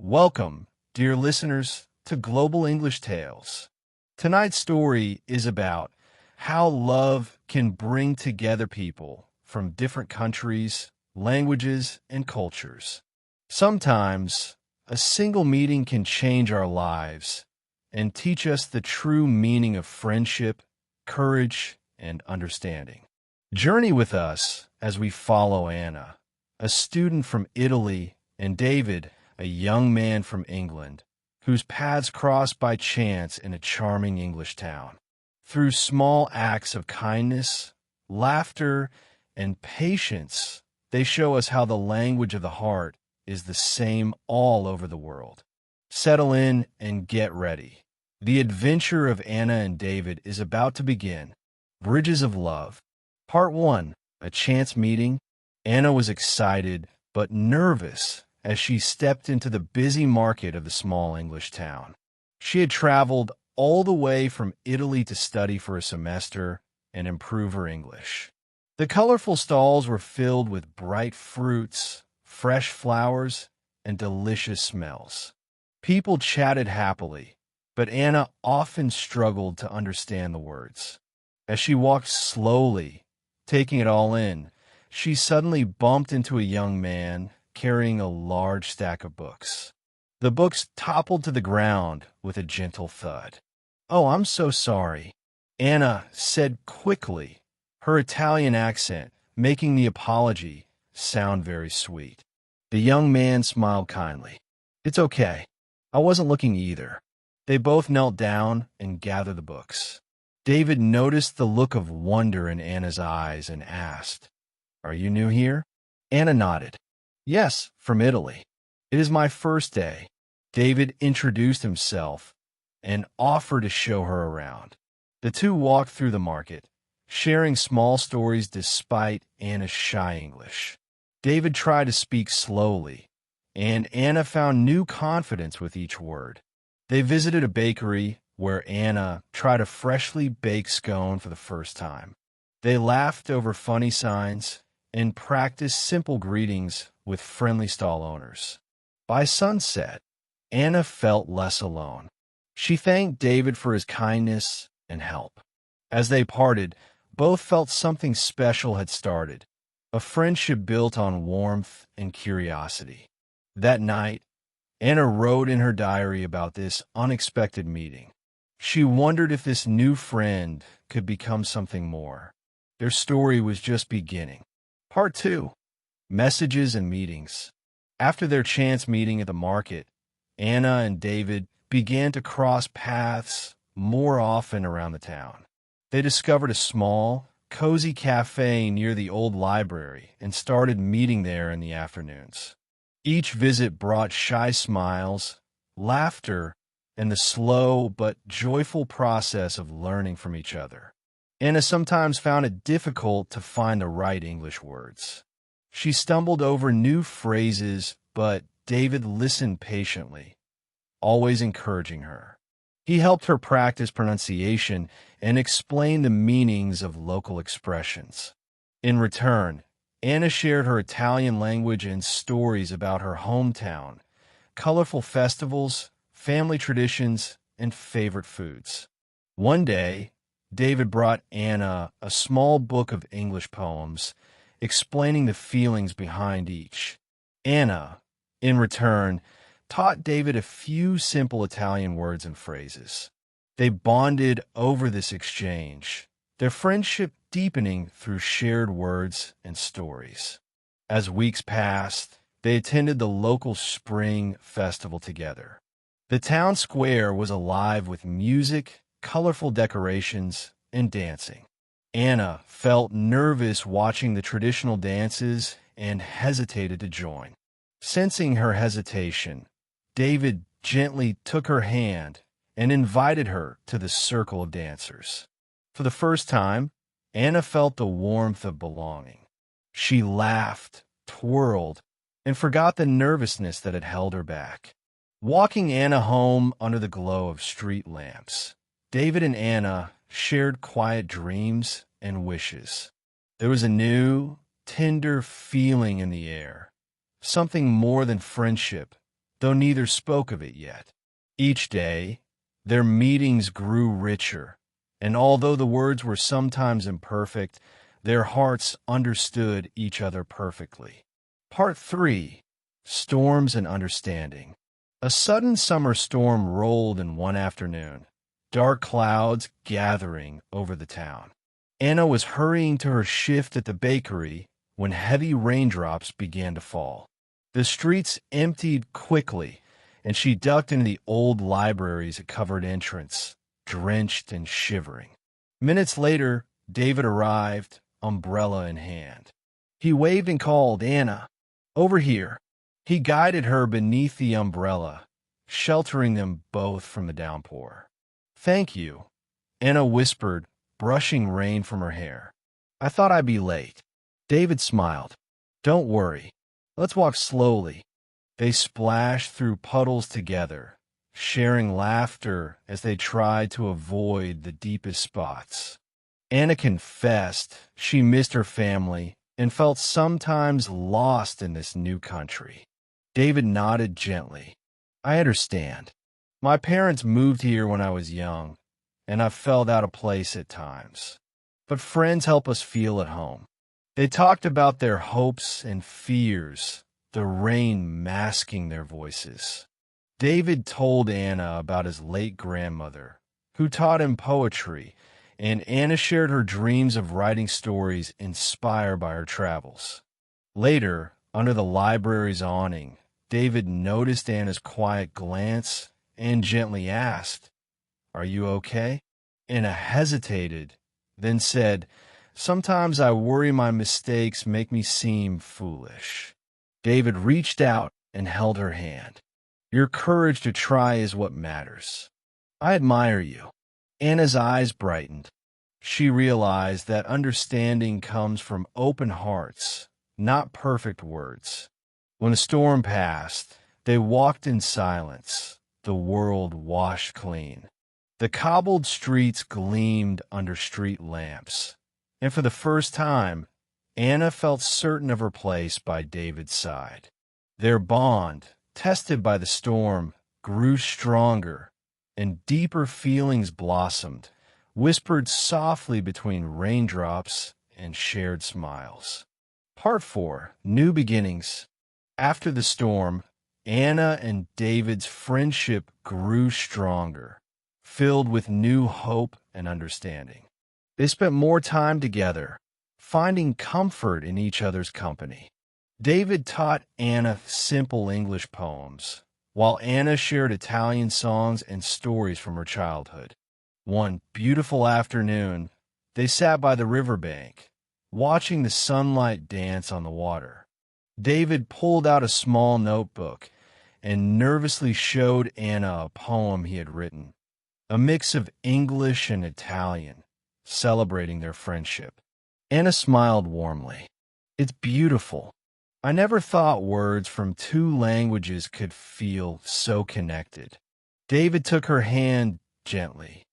Welcome, dear listeners, to Global English Tales. Tonight's story is about how love can bring together people from different countries, languages, and cultures. Sometimes, a single meeting can change our lives and teach us the true meaning of friendship, courage, and understanding. Journey with us as we follow Anna, a student from Italy, and David, a young man from England, whose paths cross by chance in a charming English town. Through small acts of kindness, laughter, and patience, they show us how the language of the heart is the same all over the world. Settle in and get ready. The adventure of Anna and David is about to begin. Bridges of Love. Part 1. A Chance Meeting. Anna was excited but nervous as she stepped into the busy market of the small English town. She had traveled all the way from Italy to study for a semester and improve her English. The colorful stalls were filled with bright fruits, fresh flowers, and delicious smells. People chatted happily, but Anna often struggled to understand the words. As she walked slowly, taking it all in, she suddenly bumped into a young man carrying a large stack of books. The books toppled to the ground with a gentle thud. "Oh, I'm so sorry," Anna said quickly, her Italian accent making the apology sound very sweet. The young man smiled kindly. "It's okay. I wasn't looking either." They both knelt down and gathered the books. David noticed the look of wonder in Anna's eyes and asked, "Are you new here?" Anna nodded. "Yes, from Italy. It is my first day." David introduced himself and offered to show her around. The two walked through the market, sharing small stories despite Anna's shy English. David tried to speak slowly, and Anna found new confidence with each word. They visited a bakery where Anna tried a freshly baked scone for the first time. They laughed over funny signs and practiced simple greetings with friendly stall owners. By sunset, Anna felt less alone. She thanked David for his kindness and help. As they parted, both felt something special had started, a friendship built on warmth and curiosity. That night, Anna wrote in her diary about this unexpected meeting. She wondered if this new friend could become something more. Their story was just beginning. Part 2. Messages and Meetings. After their chance meeting at the market, Anna and David began to cross paths more often around the town. They discovered a small, cozy cafe near the old library and started meeting there in the afternoons. Each visit brought shy smiles, laughter, and the slow but joyful process of learning from each other. Anna sometimes found it difficult to find the right English words. She stumbled over new phrases, but David listened patiently, always encouraging her. He helped her practice pronunciation and explain the meanings of local expressions. In return, Anna shared her Italian language and stories about her hometown, colorful festivals, family traditions, and favorite foods. One day, David brought Anna a small book of English poems, explaining the feelings behind each. Anna, in return, taught David a few simple Italian words and phrases. They bonded over this exchange, their friendship deepening through shared words and stories. As weeks passed, they attended the local spring festival together. The town square was alive with music, colorful decorations, and dancing. Anna felt nervous watching the traditional dances and hesitated to join. Sensing her hesitation, David gently took her hand and invited her to the circle of dancers. For the first time, Anna felt the warmth of belonging. She laughed, twirled, and forgot the nervousness that had held her back. Walking Anna home under the glow of street lamps, David and Anna shared quiet dreams and wishes. There was a new, tender feeling in the air, something more than friendship, though neither spoke of it yet. Each day, their meetings grew richer, and although the words were sometimes imperfect, their hearts understood each other perfectly. Part 3. Storms and Understanding. A sudden summer storm rolled in one afternoon, dark clouds gathering over the town. Anna was hurrying to her shift at the bakery when heavy raindrops began to fall. The streets emptied quickly, and she ducked into the old library's covered entrance, drenched and shivering. Minutes later, David arrived, umbrella in hand. He waved and called, "Anna, over here." He guided her beneath the umbrella, sheltering them both from the downpour. "Thank you," Anna whispered, brushing rain from her hair. "I thought I'd be late." David smiled. "Don't worry. Let's walk slowly." They splashed through puddles together, sharing laughter as they tried to avoid the deepest spots. Anna confessed she missed her family and felt sometimes lost in this new country. David nodded gently. "I understand. My parents moved here when I was young, and I felt out of place at times. But friends help us feel at home." They talked about their hopes and fears, the rain masking their voices. David told Anna about his late grandmother, who taught him poetry, and Anna shared her dreams of writing stories inspired by her travels. Later, under the library's awning, David noticed Anna's quiet glance and gently asked, "Are you okay?" Anna hesitated, then said, "Sometimes I worry my mistakes make me seem foolish." David reached out and held her hand. "Your courage to try is what matters. I admire you." Anna's eyes brightened. She realized that understanding comes from open hearts, not perfect words. When the storm passed, they walked in silence, the world washed clean. The cobbled streets gleamed under street lamps, and for the first time, Anna felt certain of her place by David's side. Their bond, tested by the storm, grew stronger, and deeper feelings blossomed, whispered softly between raindrops and shared smiles. Part 4. New Beginnings. After the storm, Anna and David's friendship grew stronger, filled with new hope and understanding. They spent more time together, finding comfort in each other's company. David taught Anna simple English poems, while Anna shared Italian songs and stories from her childhood. One beautiful afternoon, they sat by the riverbank, watching the sunlight dance on the water. David pulled out a small notebook and nervously showed Anna a poem he had written, a mix of English and Italian, celebrating their friendship. Anna smiled warmly. "It's beautiful. I never thought words from two languages could feel so connected." David took her hand gently.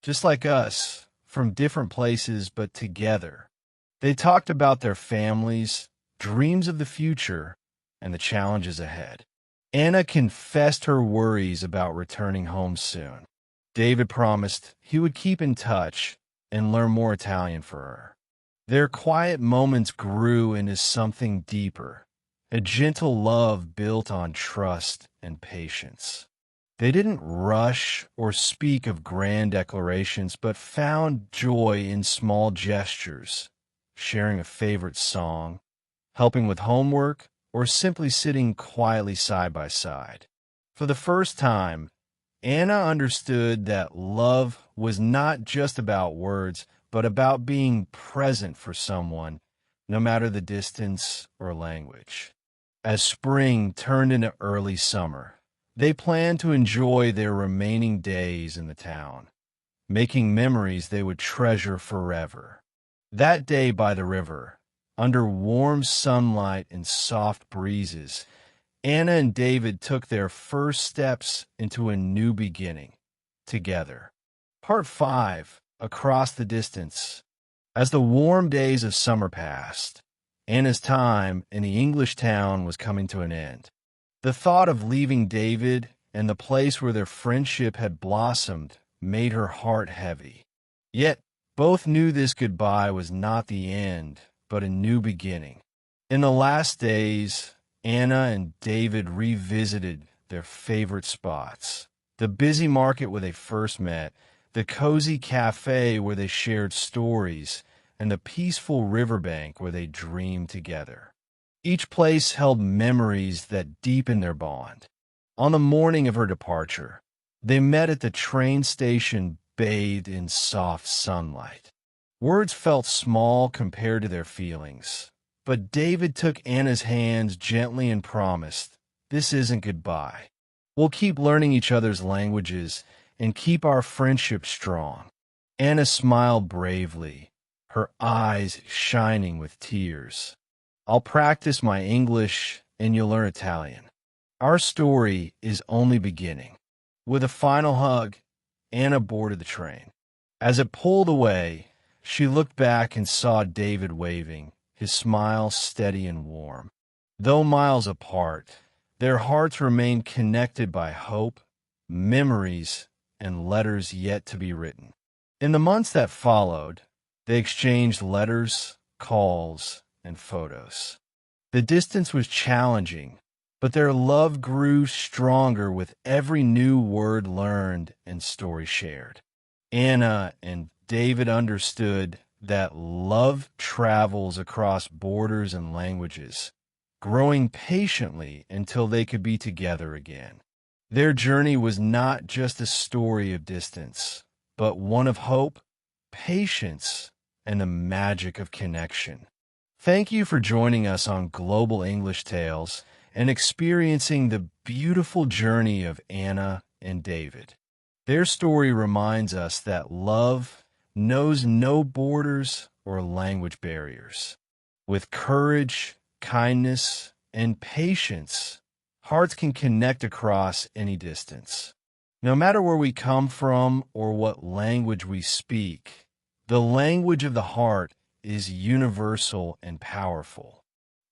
"Just like us, from different places but together." They talked about their families, dreams of the future, and the challenges ahead. Anna confessed her worries about returning home soon. David promised he would keep in touch and learn more Italian for her. Their quiet moments grew into something deeper, a gentle love built on trust and patience. They didn't rush or speak of grand declarations, but found joy in small gestures, sharing a favorite song, helping with homework, or simply sitting quietly side by side. For the first time, Anna understood that love was not just about words, but about being present for someone, no matter the distance or language. As spring turned into early summer, they planned to enjoy their remaining days in the town, making memories they would treasure forever. That day by the river, under warm sunlight and soft breezes, Anna and David took their first steps into a new beginning, together. Part 5. Across the Distance. As the warm days of summer passed, Anna's time in the English town was coming to an end. The thought of leaving David and the place where their friendship had blossomed made her heart heavy. Yet, both knew this goodbye was not the end, but a new beginning. In the last days, Anna and David revisited their favorite spots. The busy market where they first met, the cozy cafe where they shared stories, and the peaceful riverbank where they dreamed together. Each place held memories that deepened their bond. On the morning of her departure, they met at the train station bathed in soft sunlight. Words felt small compared to their feelings, but David took Anna's hands gently and promised, "This isn't goodbye. We'll keep learning each other's languages and keep our friendship strong." Anna smiled bravely, her eyes shining with tears. "I'll practice my English and you'll learn Italian. Our story is only beginning." With a final hug, Anna boarded the train. As it pulled away, she looked back and saw David waving, his smile steady and warm. Though miles apart, their hearts remained connected by hope, memories, and letters yet to be written. In the months that followed, they exchanged letters, calls, and photos. The distance was challenging, but their love grew stronger with every new word learned and story shared. Anna and David understood that love travels across borders and languages, growing patiently until they could be together again. Their journey was not just a story of distance, but one of hope, patience, and the magic of connection. Thank you for joining us on Global English Tales and experiencing the beautiful journey of Anna and David. Their story reminds us that love knows no borders or language barriers. With courage, kindness, and patience, hearts can connect across any distance. No matter where we come from or what language we speak, the language of the heart is universal and powerful.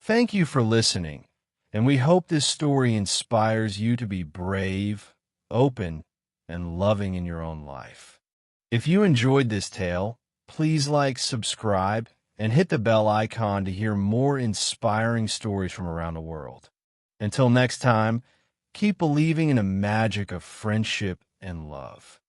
Thank you for listening, and we hope this story inspires you to be brave, open, and loving in your own life. If you enjoyed this tale, please like, subscribe, and hit the bell icon to hear more inspiring stories from around the world. Until next time, keep believing in the magic of friendship and love.